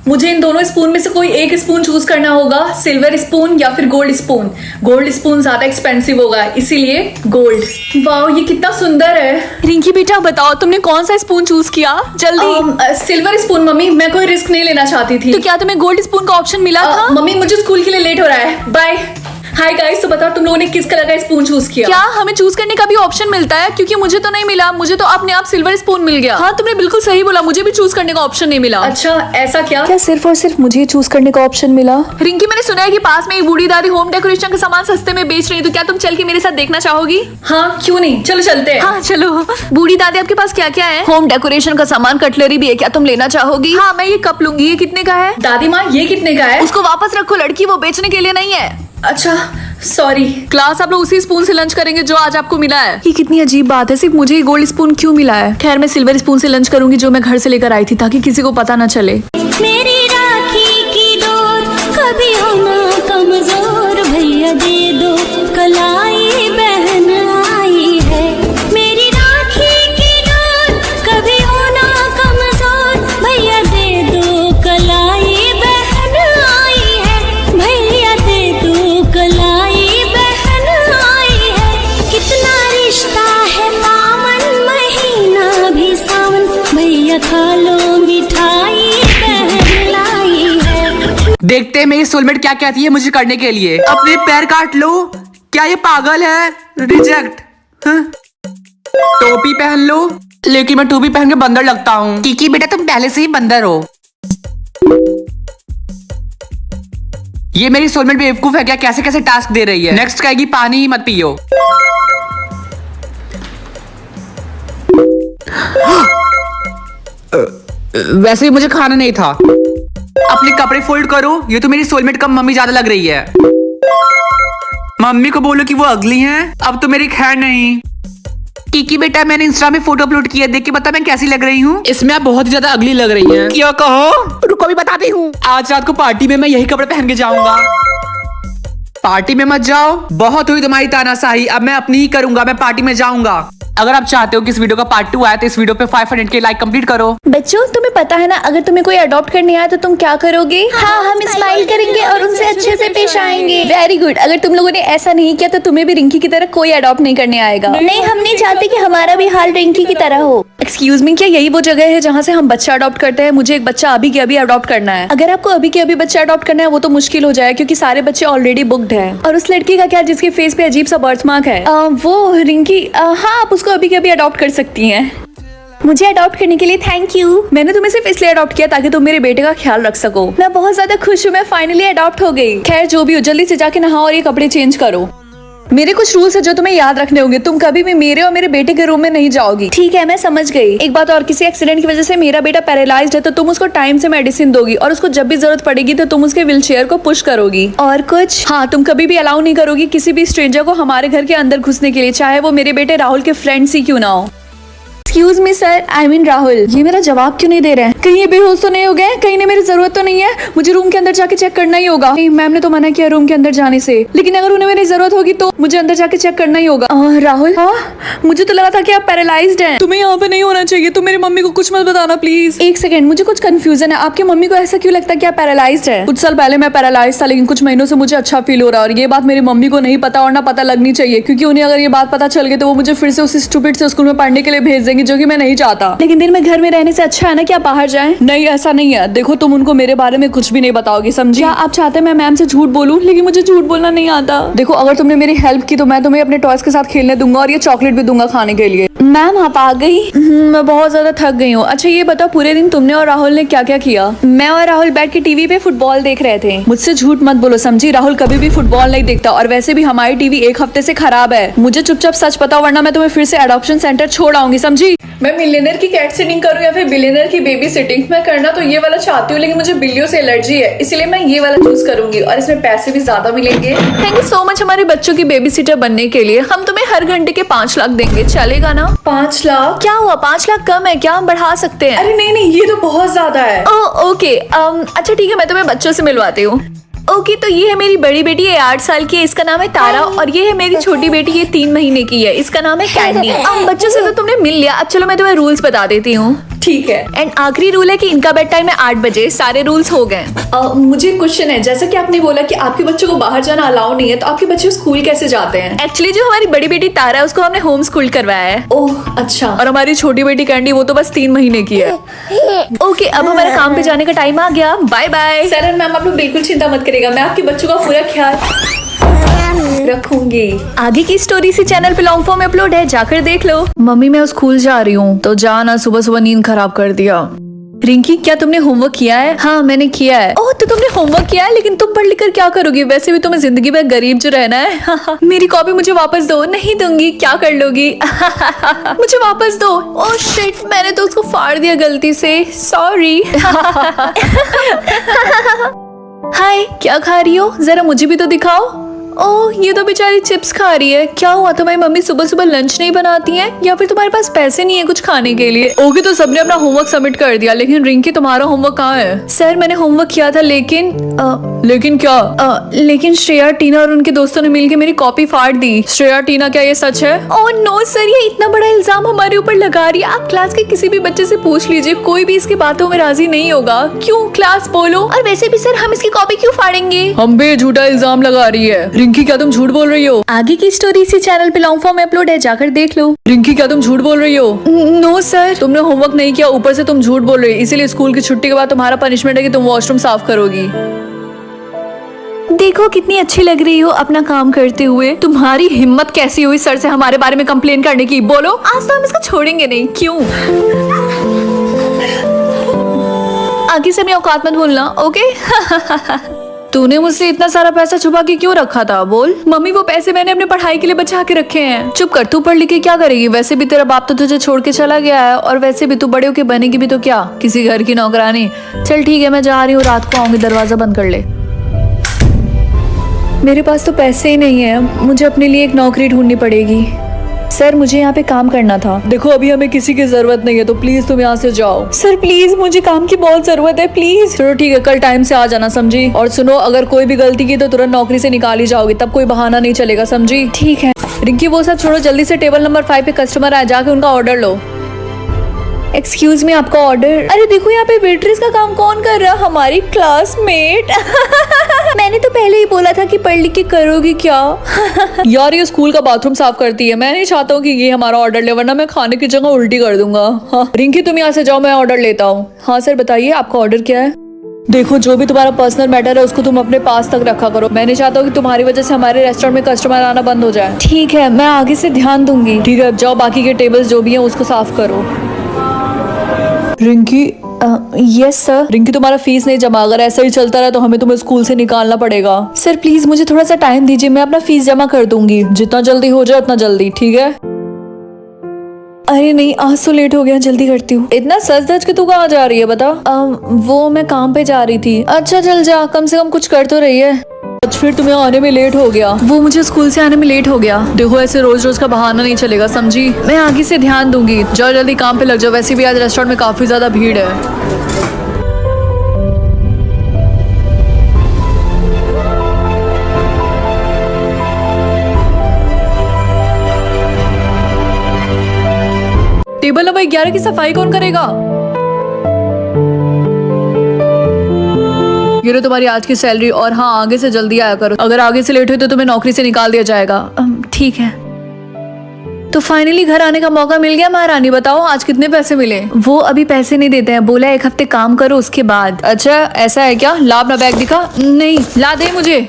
मुझे इन दोनों स्पून में से कोई एक स्पून चूज करना होगा, सिल्वर स्पून या फिर गोल्ड स्पून। गोल्ड स्पून ज्यादा एक्सपेंसिव होगा, इसीलिए गोल्ड। वाओ, ये कितना सुंदर है। रिंकी बेटा बताओ तुमने कौन सा स्पून चूज किया, जल्दी। सिल्वर स्पून मम्मी, मैं कोई रिस्क नहीं लेना चाहती थी। तो क्या तुम्हें गोल्ड स्पून का ऑप्शन मिला था? मम्मी मुझे स्कूल के लिए लेट हो रहा है, बाय। हाय गाइस, तो बताओ तुम लोगों ने किस कलर का स्पून चूज किया? क्या हमें चूज करने का भी ऑप्शन मिलता है? क्योंकि मुझे तो नहीं मिला, मुझे तो अपने आप सिल्वर स्पून मिल गया। हाँ तुमने बिल्कुल सही बोला, मुझे भी चूज करने का ऑप्शन नहीं मिला। अच्छा ऐसा क्या? क्या सिर्फ और सिर्फ मुझे चूज करने का ऑप्शन मिला? रिंकी मैंने सुना है कि पास में एक बूढ़ी दादी होम डेकोरेशन का सामान सस्ते में बेच रही है, तो क्या तुम चल के मेरे साथ देखना चाहोगी? हाँ क्यों नहीं, चलो चलते हैं। हाँ चलो। बूढ़ी दादी आपके पास क्या क्या है? होम डेकोरेशन का सामान, कटलरी भी है, क्या तुम लेना चाहोगी? हाँ मैं ये कप लूंगी। ये कितने का है? दादी माँ ये कितने का है? उसको वापस रखो लड़की, वो बेचने के लिए नहीं है। अच्छा सॉरी। क्लास आप लोग उसी स्पून से लंच करेंगे जो आज आपको मिला है। ये कितनी अजीब बात है, सिर्फ मुझे ही गोल्ड स्पून क्यों मिला है? खैर मैं सिल्वर स्पून से लंच करूंगी जो मैं घर से लेकर आई थी, ताकि किसी को पता न चले। मेरी राखी की डोर कभी हो ना कमजोर, भैया दे दो कलाई बहन आई है। मेरी राखी की डोर कभी हो ना कमजोर, भैया दे दो कलाई बहन आई है। भैया दे दो कलाई बहन आई है। कितना रिश्ता है पावन, महीना भी सावन, भैया खा लो मिठाई बहन लाई है। देखते हैं मेरी सोलमेट क्या कहती है मुझे करने के लिए। अपने पैर काट लो, क्या ये पागल है? रिजेक्ट। टोपी पहन लो, लेकिन मैं टोपी पहन के बंदर लगता हूँ। किकी बेटा तुम पहले से ही बंदर हो। ये मेरी सोलमेट बेवकूफ है क्या? कैसे कैसे टास्क दे रही है। नेक्स्ट कहेगी पानी ही मत पियो। वैसे भी मुझे खाना नहीं था। अपने कपड़े फोल्ड करो, ये तो मेरी सोलमेट कम मम्मी ज्यादा लग रही है। मम्मी को बोलो कि वो अगली हैं, अब तो मेरी खैर नहीं। किकी बेटा मैंने इंस्टा में फोटो अपलोड किया, देख के बता मैं कैसी लग रही हूँ। इसमें आप बहुत ही ज्यादा अगली लग रही हैं। क्यों कहो? रुको भी बताती हूँ। आज रात को पार्टी में मैं यही कपड़े पहन के जाऊंगा। पार्टी में मत जाओ, बहुत हुई तुम्हारी तानाशाही, अब मैं अपनी ही करूंगा, मैं पार्टी में जाऊंगा। अगर आप चाहते हो कि इस वीडियो का पार्ट 2 आए तो इस वीडियो पे 500 के लाइक कंप्लीट करो। बच्चों तुम्हें पता है ना, अगर तुम्हें कोई अडॉप्ट करने आया तो तुम क्या करोगे? हाँ हम स्माइल करेंगे और उनसे अच्छे से पेश आएंगे। Very good. अगर तुम लोगों ने ऐसा नहीं किया तो तुम्हें भी रिंकी की तरह कोई अडॉप्ट नहीं करने आएगा। नहीं, हम नहीं चाहते कि हमारा भी हाल रिंकी की तरह हो। एक्सक्यूज मी, क्या यही वो जगह है जहाँ से हम बच्चा अडॉप्ट करते हैं? मुझे एक बच्चा अभी के अभी अडॉप्ट करना है। अगर आपको अभी के अभी बच्चा अडॉप्ट करना है वो तो मुश्किल हो जाए, क्योंकि सारे बच्चे ऑलरेडी बुक्ड है। और उस लड़की का क्या जिसके फेस पे अजीब सा बर्थ मार्क है? वो रिंकी, हाँ आप उसको अभी के अभी अडॉप्ट कर सकती हैं। मुझे अडॉप्ट करने के लिए थैंक यू। मैंने तुम्हें सिर्फ इसलिए अडॉप्ट किया ताकि तुम मेरे बेटे का ख्याल रख सको। मैं बहुत ज्यादा खुश हूँ, मैं फाइनली अडॉप्ट हो गई। खैर जो भी हो, जल्दी से जाके नहाओ और ये कपड़े चेंज करो। मेरे कुछ रूल्स है जो तुम्हें याद रखने होंगे। तुम कभी भी मेरे और मेरे बेटे के रूम में नहीं जाओगी। ठीक है मैं समझ गई। एक बात और, किसी एक्सीडेंट की वजह से मेरा बेटा पैरालाइज्ड है तो तुम उसको टाइम से मेडिसिन दोगी, और उसको जब भी जरूरत पड़ेगी तो तुम उसके व्हीलचेयर को पुश करोगी। और कुछ? हाँ, तुम कभी भी अलाउ नहीं करोगी किसी भी स्ट्रेंजर को हमारे घर के अंदर घुसने के लिए, चाहे वो मेरे बेटे राहुल के फ्रेंड्स ही क्यों ना हो। Excuse me sir, I mean Rahul. ये मेरा जवाब क्यों नहीं दे रहे हैं? कहीं ये बेहोश तो नहीं हो गए? कहीं ने मेरी जरूरत तो नहीं है? मुझे रूम के अंदर जाके चेक करना ही होगा। मैम ने तो मना किया रूम के अंदर जाने से, लेकिन अगर उन्हें मेरी जरूरत होगी तो मुझे अंदर जाके चेक करना ही होगा। राहुल, हाँ मुझे तो लगा था कि आप पैरालाइज्ड हैं। तुम्हें यहाँ पे नहीं होना चाहिए। तुम मेरी मम्मी को कुछ मत बताना प्लीज। एक सेकंड, मुझे कुछ कंफ्यूजन है। आपकी मम्मी को ऐसा क्यों लगता है कि आप पैरालाइज्ड हैं? कुछ साल पहले मैं पैरालाइज्ड था, लेकिन कुछ महीनों से मुझे अच्छा फील हो रहा है, और ये बात मेरी मम्मी को नहीं पता और ना पता लगनी चाहिए, क्योंकि उन्हें अगर ये बात पता चल गई तो वो मुझे फिर से उस स्टूपिड से स्कूल में पढ़ने के लिए भेज देंगे, जो कि मैं नहीं चाहता। लेकिन दिन में घर में रहने से अच्छा है ना कि आप बाहर जाएं। नहीं ऐसा नहीं है। देखो तुम उनको मेरे बारे में कुछ भी नहीं बताओगी, समझी? क्या आप चाहते हैं मैं मैम से झूठ बोलूं? लेकिन मुझे झूठ बोलना नहीं आता। देखो अगर तुमने मेरी हेल्प की तो मैं तुम्हें अपने टॉयज के साथ खेलने दूंगा, और ये चॉकलेट भी दूंगा खाने के लिए। मैम आप आ गई? मैं बहुत ज्यादा थक गई हूँ। अच्छा ये बताओ, पूरे दिन तुमने और राहुल ने क्या क्या किया? मैं और राहुल बैठ के टीवी पे फुटबॉल देख रहे थे। मुझसे झूठ मत बोलो, समझी? राहुल कभी भी फुटबॉल नहीं देखता, और वैसे भी हमारी टीवी एक हफ्ते से खराब है। मुझे चुपचाप सच बताओ, वरना मैं तुम्हें फिर से अडॉप्शन सेंटर छोड़ आऊंगी, समझी? मैं मिलियनेयर की कैट सिटिंग करूँ या फिर बिलियनेयर की बेबी सिटिंग? मैं करना तो ये वाला चाहती हूँ, लेकिन मुझे बिल्लियों से एलर्जी है, इसलिए मैं ये वाला चूज करूंगी, और इसमें पैसे भी ज्यादा मिलेंगे। थैंक यू सो मच हमारे बच्चों की बेबी सिटर बनने के लिए। हम तुम्हें हर घंटे के 5 लाख देंगे, चलेगा ना? 5 लाख? क्या हुआ, 5 लाख कम है क्या? हम बढ़ा सकते हैं। अरे नहीं नहीं, ये तो बहुत ज्यादा है। ओके अच्छा ठीक है, मैं तुम्हें बच्चों से मिलवाती हूँ। ओके तो ये है मेरी बड़ी बेटी, ये 8 साल की है, इसका नाम है तारा, और ये है मेरी छोटी बेटी, ये 3 महीने की है, इसका नाम है कैंडी। अब बच्चों से तो तुमने मिल लिया, अब चलो मैं तुम्हें रूल्स बता देती हूँ। ठीक है। एंड आखिरी रूल है कि इनका बेड टाइम है 8 बजे। सारे रूल्स हो गए। मुझे क्वेश्चन है, जैसा कि आपने बोला कि आपके बच्चों को बाहर जाना अलाउ नहीं है, तो आपके बच्चे स्कूल कैसे जाते हैं? एक्चुअली जो हमारी बड़ी बेटी तारा है उसको हमने होम स्कूल करवाया है। ओह अच्छा। और हमारी छोटी बेटी कैंडी वो तो बस 3 महीने की है। ओके, अब हमारे काम पे जाने का टाइम आ गया। Bye bye. सर मैम आप लोग बिल्कुल चिंता मत करिएगा, मैं आपके बच्चों का पूरा ख्याल रखूंगी। आगे की स्टोरी इसी चैनल पे लॉन्ग फॉर्म में अपलोड है, जाकर देख लो। मम्मी मैं स्कूल जा रही हूँ, तो जाना सुबह सुबह नींद खराब कर दिया। रिंकी क्या तुमने होमवर्क किया है? हाँ मैंने किया है। ओह तो तुमने होमवर्क किया है, लेकिन तुम पढ़ लिख कर क्या करोगी? वैसे भी तुम्हें जिंदगी में गरीब जो रहना है। मेरी कॉपी मुझे वापस दो। नहीं दूंगी। क्या कर लोगी? मुझे वापस दो। ओह शिट, मैंने तो उसको फाड़ दिया गलती से। सॉरी। हाय, क्या खा रही हो? जरा मुझे भी तो दिखाओ। ओह ये तो बेचारी चिप्स खा रही है। क्या हुआ, तुम्हारी मम्मी सुबह सुबह लंच नहीं बनाती है, या फिर तुम्हारे पास पैसे नहीं है कुछ खाने के लिए? ओके तो सबने अपना होमवर्क सबमिट कर दिया, लेकिन रिंकी तुम्हारा होमवर्क कहाँ है? सर मैंने होमवर्क किया था, लेकिन लेकिन क्या? लेकिन श्रेया, टीना और उनके दोस्तों ने मिलकर मेरी कॉपी फाड़ दी। श्रेया, टीना, क्या ये सच है? ओह नो सर, ये इतना बड़ा इल्जाम हमारे ऊपर लगा रही है। आप क्लास के किसी भी बच्चे से पूछ लीजिए, कोई भी इसकी बातों में राजी नहीं होगा। क्यों? क्लास बोलो। और वैसे भी सर हम इसकी कॉपी क्यों फाड़ेंगे? हम पे झूठा इल्जाम लगा रही है। रिंकी क्या तुम झूठ बोल रही हो? आगे की स्टोरी इसी चैनल पे लॉन्ग फॉर्म में अपलोड है, जाकर देख लो। रिंकी क्या तुम झूठ बोल रही हो? No sir. तुमने होमवर्क नहीं किया, ऊपर से तुम झूठ बोल रही हो, इसीलिए स्कूल की छुट्टी के बाद तुम्हारा पनिशमेंट है कि तुम वॉशरूम साफ करोगी। देखो कितनी अच्छी लग रही हो अपना काम करते हुए। तुम्हारी हिम्मत कैसी हुई सर से हमारे बारे में कंप्लेन करने की? बोलो। आज तो हम इसको छोड़ेंगे नहीं। क्यों? आगे से अपनी औकात मत भूलना, ओके? तूने मुझसे इतना सारा पैसा छुपा के क्यों रखा था? बोल। मम्मी वो पैसे मैंने अपने पढ़ाई के लिए बचा के रखे हैं। चुप कर, तू पढ़ लिख के क्या करेगी? वैसे भी तेरा बाप तो तुझे छोड़ के चला गया है, और वैसे भी तू बड़े होके बनेगी भी तो क्या, किसी घर की नौकरानी? चल ठीक है, मैं जा रही हूँ, रात को आऊंगी, दरवाजा बंद कर ले। मेरे पास तो पैसे ही नहीं है, मुझे अपने लिए एक नौकरी ढूंढनी पड़ेगी। सर मुझे यहाँ पे काम करना था। देखो अभी हमें किसी की जरूरत नहीं है, तो प्लीज तुम यहाँ से जाओ। सर प्लीज, मुझे काम की बहुत जरूरत है, प्लीज। चलो ठीक है, कल टाइम से आ जाना, समझी? और सुनो, अगर कोई भी गलती की तो तुरंत नौकरी से निकाली जाओगी, तब कोई बहाना नहीं चलेगा, समझी? ठीक है। रिंकी वो सब छोड़ो, जल्दी से टेबल नंबर 5 पे कस्टमर आए, जाके उनका ऑर्डर लो। एक्सक्यूज मी, आपका ऑर्डर। अरे देखो यहाँ पे वेट्रेस का काम कौन कर रहा? हमारी क्लासमेट। मैंने तो पहले ही बोला था कि पढ़ लिख के करोगी क्या? यार ये स्कूल का बाथरूम साफ करती है, मैं नहीं चाहता हूँ कि ये हमारा ऑर्डर ले, वरना मैं खाने की जगह उल्टी कर दूंगा। हाँ रिंकी तुम यहाँ से जाओ, मैं ऑर्डर लेता हूँ। हाँ सर बताइए, आपका ऑर्डर क्या है? देखो जो भी तुम्हारा पर्सनल मैटर है उसको तुम अपने पास तक रखा करो, मैं नहीं चाहता हूँ कि तुम्हारी वजह से हमारे रेस्टोरेंट में कस्टमर आना बंद हो जाए। ठीक है, मैं आगे से ध्यान दूंगी। ठीक है, अब जाओ बाकी के टेबल्स जो भी हैं उसको साफ करो। Rinki yes sir. रिंकी तुम्हारा फीस नहीं जमा, अगर ऐसा ही चलता रहा तो हमें तुम्हें स्कूल से निकालना पड़ेगा। सर प्लीज मुझे थोड़ा सा टाइम दीजिए, मैं अपना फीस जमा कर दूंगी, जितना जल्दी हो जाए उतना जल्दी, ठीक है? अरे नहीं, आज तो लेट हो गया, जल्दी करती हूँ। इतना सच धज के तू कहाँ जा रही है बता? वो मैं काम पे जा रही थी। अच्छा चल जा, कम से कम कुछ कर तो रही है। फिर तुम्हें आने में लेट हो गया। वो मुझे स्कूल से आने में लेट हो गया। देखो ऐसे रोज रोज का बहाना नहीं चलेगा, समझी? मैं आगे से ध्यान दूंगी। जाओ जल्दी काम पे लग जाओ, वैसे भी आज रेस्टोरेंट में काफी ज्यादा भीड़ है। टेबल नंबर 11 की सफाई कौन करेगा? ये लो तुम्हारी आज की सैलरी, और हाँ आगे से जल्दी आया करो, अगर आगे से लेट हुई तो तुम्हें नौकरी से निकाल दिया जाएगा। ठीक है। तो फाइनली घर आने का मौका मिल गया महारानी, बताओ आज कितने पैसे मिले? वो अभी पैसे नहीं देते हैं, बोला 1 हफ्ते काम करो उसके बाद। अच्छा ऐसा है क्या? ला अपना बैग दिखा। नहीं ला दे मुझे।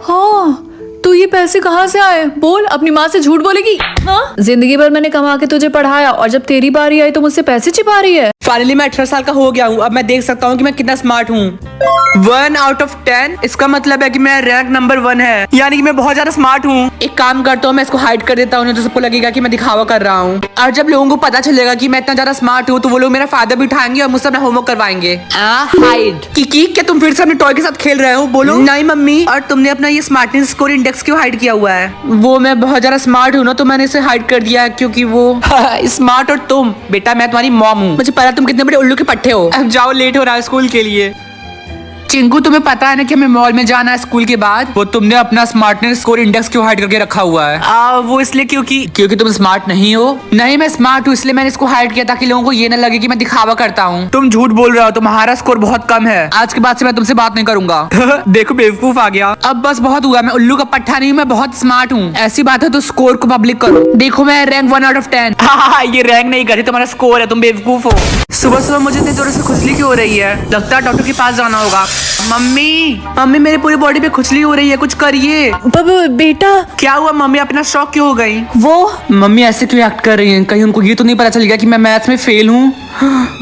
हाँ तो ये पैसे कहाँ से आए? बोल, अपनी माँ से झूठ बोलेगी? हाँ जिंदगी भर मैंने कमा के तुझे पढ़ाया, और जब तेरी बारी आई तो मुझसे पैसे छिपा रही है। फाइनली मैं 18 साल का हो गया हूँ, अब मैं देख सकता हूँ कि मैं कितना स्मार्ट हूँ। 1 आउट ऑफ 10, इसका मतलब है कि मेरा रैंक नंबर 1 है, यानी कि मैं बहुत ज्यादा स्मार्ट हूँ। एक काम करता हूँ, मैं इसको हाइड कर देता हूँ, तो सबको लगेगा कि मैं दिखावा कर रहा हूँ, और जब लोगों को पता चलेगा कि मैं इतना ज्यादा स्मार्ट हूँ तो वो लोग मेरा फायदा भी उठाएंगे और मुझसे अपना होमवर्क करवाएंगे। हाइड। किकी क्या तुम फिर से अपने टॉय के साथ खेल रहे हो? बोलो। नहीं मम्मी। और तुमने अपना ये स्मार्टनेस स्कोर इंडेक्स क्यों हाइड किया हुआ है? वो मैं बहुत ज्यादा स्मार्ट हूँ ना, तो मैंने इसे हाइड कर दिया, क्योंकि वो स्मार्ट। और तुम बेटा, मैं तुम्हारी मॉम हूँ, मुझे पता तुम कितने बड़े उल्लू के पट्टे हो। अब जाओ, लेट हो रहा है स्कूल के लिए। चिंकू, तुम्हें पता है ना कि हमें मॉल में जाना है स्कूल के बाद। वो तुमने अपना स्मार्टनेस स्कोर इंडेक्स क्यों हाइड करके रखा हुआ है? वो इसलिए क्योंकि तुम स्मार्ट नहीं हो। नहीं, मैं स्मार्ट हूँ, इसलिए मैंने इसको हाइड किया ताकि लोगों को ये ना लगे कि मैं दिखावा करता हूँ। तुम झूठ बोल रहे हो, तुम्हारा स्कोर बहुत कम है। आज के बाद से मैं तुमसे बात नहीं करूंगा। देखो बेवकूफ आ गया। अब बस बहुत हुआ, मैं उल्लू का पट्टा नहीं हूँ, मैं बहुत स्मार्ट हूँ। ऐसी बात है तो स्कोर को पब्लिक करो। देखो मैं रैंक 1 out of 10। ये रैंक नहीं करती, तुम्हारा स्कोर है, तुम बेवकूफ हो। सुबह सुबह मुझे इतनी जोर से खुजली क्यों हो रही है? लगता है डॉक्टर के पास जाना होगा। मम्मी मेरे पूरी बॉडी पे खुजली हो रही है, कुछ करिए। बेटा क्या हुआ मम्मी, अपना शौक क्यों हो गई? वो मम्मी ऐसे क्यों एक्ट कर रही हैं? कहीं उनको ये तो नहीं पता चल गया कि मैं मैथ्स में फेल हूँ?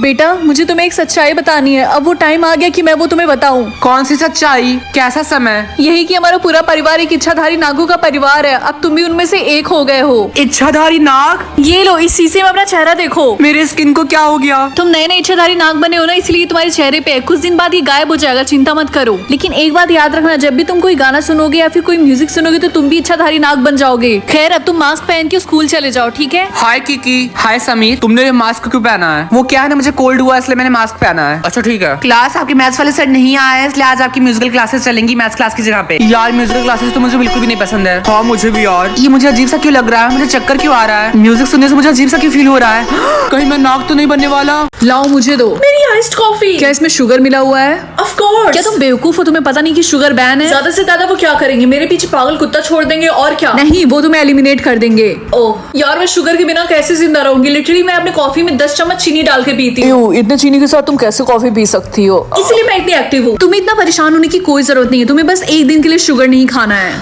बेटा मुझे तुम्हें एक सच्चाई बतानी है। अब वो टाइम आ गया कि मैं वो तुम्हें बताऊं। कौन सी सच्चाई? कैसा समय? यही कि हमारा पूरा परिवार एक इच्छाधारी नागों का परिवार है। अब तुम भी उनमें से एक हो गए हो। इच्छाधारी नाग? ये लो, इस शीशे में अपना चेहरा देखो। मेरे स्किन को क्या हो गया? तुम नए नए इच्छाधारी नाग बने हो ना, इसलिए तुम्हारे चेहरे पे है। कुछ दिन बाद ये गायब हो जाएगा, चिंता मत करो। लेकिन एक बात याद रखना, जब भी तुम कोई गाना सुनोगे या फिर कोई म्यूजिक सुनोगे तो तुम भी इच्छाधारी नाग बन जाओगे। खैर अब तुम मास्क पहन के स्कूल चले जाओ, ठीक है? हाय किकी। हाय समीर, तुमने ये मास्क क्यों पहना है? वो क्या है ना, मुझे कोल्ड हुआ इसलिए मैंने मास्क पहना है। अच्छा ठीक है। क्लास आपके मैथ्स वाले सर नहीं आए हैं, इसलिए आज आपकी म्यूजिकल क्लासेस चलेंगी मैथ्स क्लास की जगह पे। यार म्यूजिकल क्लासेस तो मुझे बिल्कुल भी नहीं पसंद है। हाँ मुझे भी यार। ये मुझे अजीब सा क्यों लग रहा है? मुझे चक्कर क्यों आ रहा है? म्यूजिक सुनने से मुझे अजीब सा क्यों फील हो रहा है? कहीं मैं नाग तो नहीं बनने वाला? लाओ मुझे दो मेरी आइस्ड कॉफी। क्या इसमें शुगर मिला हुआ है? Of course. क्या तुम बेवकूफ हो? तुम्हें पता नहीं कि शुगर बैन है? ज्यादा से ज्यादा वो क्या करेंगे? मेरे पीछे पागल कुत्ता छोड़ देंगे और क्या? नहीं, वो तुम्हें एलिमिनेट कर देंगे। ओह यार, मैं शुगर के बिना कैसे जिंदा रहूंगी? लिटरली मैं अपने कॉफी में 10 चम्मच चीनी डाल के पीती हूँ। इतने चीनी के साथ तुम कैसे कॉफी पी सकती हो? इसलिए मैं इतनी एक्टिव हूँ। तुम्हें इतना परेशान होने की कोई जरूरत नहीं है। तुम्हें बस एक दिन के लिए शुगर नहीं खाना है।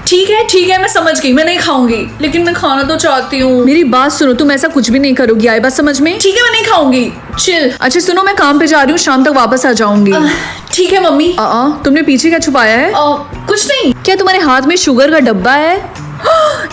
ठीक है मैं समझ गई, मैं नहीं खाऊंगी, लेकिन मैं खाना तो चाहती हूँ। मेरी बात सुनो, तुम ऐसा कुछ भी नहीं करोगी, आई बात समझ में? ठीक है मैं नहीं खाऊंगी, चिल। अच्छा सुनो, मैं काम पे जा रही हूँ, शाम तक वापस आ जाऊंगी। ठीक है मम्मी। तुमने पीछे क्या छुपाया है? कुछ नहीं। क्या तुम्हारे हाथ में शुगर का डब्बा है?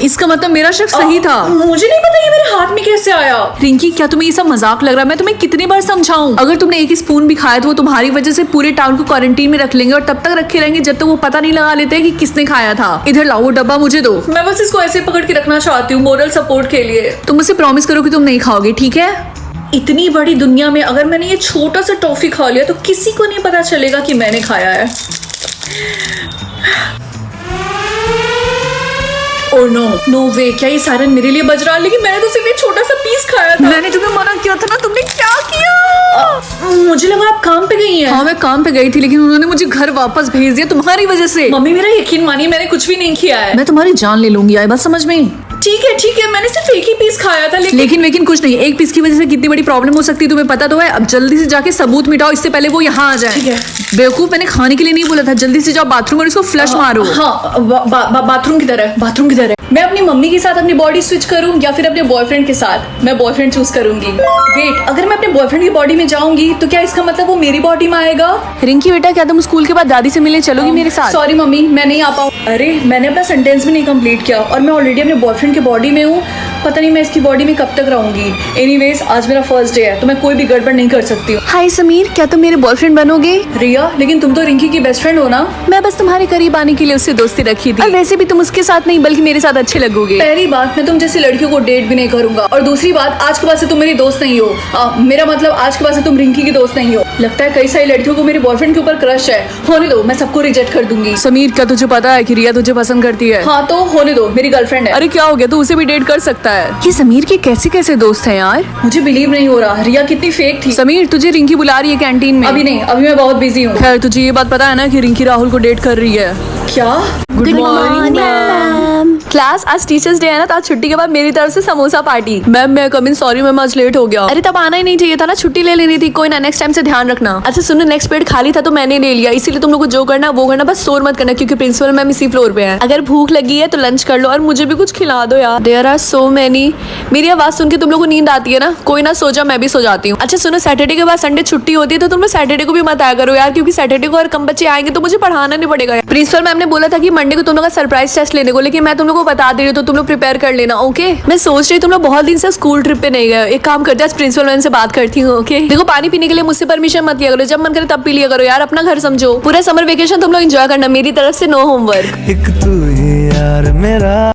इसका मतलब मेरा शक सही था। मुझे नहीं पता ये मेरे हाथ में कैसे आया। रिंकी, क्या तुम्हें ये सब मजाक लग रहा है? मैं तुम्हें कितनी बार समझाऊं? अगर तुमने एक स्पून भी खाया तो वो तुम्हारी वजह से पूरे टाउन को क्वारंटीन में रख लेंगे और तब तक रखे रहेंगे जब तक वो पता नहीं लगा लेते कि किसने खाया था। इधर लाओ, वो डब्बा मुझे दो। मैं बस इसको ऐसे पकड़ के रखना चाहती हूँ मोरल सपोर्ट के लिए। तुम मुझसे प्रॉमिस करो कि तुम नहीं खाओगे, ठीक है? इतनी बड़ी दुनिया में अगर मैंने ये छोटा सा टॉफी खा लिया तो किसी को नहीं पता चलेगा कि मैंने खाया है। ओह नो वे, क्या ये सायरन मेरे लिए बज रहा है? लेकिन मैंने तो सिर्फ एक छोटा सा पीस खाया था। मैंने तुम्हें मना किया था ना, तुमने क्या किया? मुझे लगा आप काम पे गई हैं। हाँ मैं काम पे गई थी, लेकिन उन्होंने मुझे घर वापस भेज दिया तुम्हारी वजह से। मम्मी मेरा यकीन मानिए, मैंने कुछ भी नहीं किया है। मैं तुम्हारी जान ले लूंगी, आई बात समझ में? ठीक है मैंने सिर्फ एक ही पीस खाया था। लेकिन कुछ नहीं, एक पीस की वजह से कितनी बड़ी प्रॉब्लम हो सकती है तुम्हें पता तो है। अब जल्दी से जाके सबूत मिटाओ, इससे पहले वो यहाँ आ जाए। ठीक है। बेवकूफ, मैंने खाने के लिए नहीं बोला था। जल्दी से जाओ बाथरूम और इसको फ्लश मारो। हाँ बाथरूम किधर है? मैं अपनी मम्मी के साथ अपनी बॉडी स्विच करूं या फिर अपने बॉयफ्रेंड के साथ? मैं बॉयफ्रेंड चूज करूंगी। वेट, अगर मैं अपने बॉयफ्रेंड की बॉडी में जाऊंगी तो क्या इसका मतलब वो मेरी बॉडी में आएगा? रिंकी बेटा, क्या तुम स्कूल के बाद दादी से मिलने चलोगी मेरे साथ? सॉरी मम्मी, मैं नहीं आ पाऊँ। अरे मैंने अपना सेंटेंस भी नहीं कंप्लीट किया और मैं ऑलरेडी अपने बॉयफ्रेंड की बॉडी में हूँ। पता नहीं मैं इसकी बॉडी में कब तक रहूंगी। एनीवेज, आज मेरा फर्स्ट डे है तो मैं कोई भी गड़बड़ नहीं कर सकती हूँ। हाय समीर, क्या तुम मेरे बॉयफ्रेंड बनोगे? रिया, लेकिन तुम तो रिंकी की बेस्ट फ्रेंड हो ना? मैं बस तुम्हारे करीब आने के लिए उससे दोस्ती रखी थी। और वैसे भी तुम उसके साथ नहीं बल्कि मेरे साथ अच्छे लगोगे। पहली बात, मैं तुम जैसी लड़कियों को डेट भी नहीं करूंगा, और दूसरी बात, आज के बाद से तुम मेरी दोस्त नहीं हो। मेरा मतलब आज के बाद से तुम रिंकी की दोस्त नहीं हो। लगता है कई सारी लड़कियों को मेरे बॉयफ्रेंड के ऊपर क्रश है। होने दो, मैं सबको रिजेक्ट कर दूंगी। समीर, क्या तुझे पता है कि रिया तुझे पसंद करती है? हाँ तो होने दो, मेरी गर्लफ्रेंड है। अरे क्या हो गया, तू उसे भी डेट कर सकता है। ये समीर के कैसे कैसे दोस्त हैं यार? मुझे बिलीव नहीं हो रहा, रिया कितनी फेक थी। समीर, तुझे रिंकी बुला रही है कैंटीन में। अभी नहीं, अभी मैं बहुत बिजी हूँ। खैर, तुझे ये बात पता है ना कि रिंकी राहुल को डेट कर रही है? क्या? Good morning ma'am. क्लास, आज टीचर्स डे है ना, तो आज छुट्टी के बाद मेरी तरफ से समोसा पार्टी। मैम मैं कम इन, सॉरी मैम आज लेट हो गया। अरे तब आना ही नहीं चाहिए था ना, छुट्टी ले लेनी थी। कोई ना, नेक्स्ट टाइम से ध्यान रखना। अच्छा सुनो, नेक्स्ट पीरियड खाली था तो मैंने ले लिया, इसीलिए तुम लोग को जो करना वो करना, बस शोर मत करना क्योंकि प्रिंसिपल मैम इसी फ्लोर पे है। अगर भूख लगी है तो लंच कर लो और मुझे भी कुछ खिला दो यार। There are so many. मेरी आवाज सुन के तुम लोग को नींद आती है ना? कोई ना, सो जा, मैं भी सो जाती हूँ। अच्छा सुनो, सैटरडे के बाद संडे छुट्टी होती है तो तुम लोग सैटरडे को भी मत आया करो यार, क्योंकि सैटरडे को और कम बच्चे आएंगे तो मुझे पढ़ाना नहीं पड़ेगा। प्रिंसिपल मैम ने बोला था कि मंडे को तुम लोग का सरप्राइज टेस्ट लेने को, लेकिन मैं तुम लोग को बता दे रही हूँ तो तुम लोग प्रिपेयर कर लेना, ओके? मैं सोच रही तुम लोग बहुत दिन से स्कूल ट्रिप पे नहीं गए। एक काम करते हैं, आज प्रिंसिपल मैम से बात करती हूँ, ओके? देखो, पानी पीने के लिए मुझसे परमिशन मत लिया करो, जब मन करे तब पी लिया करो यार, अपना घर समझो। पूरा समर वेकेशन तुम लोग एंजॉय करना, मेरी तरफ से नो होमवर्क। एक तू ही यार मेरा।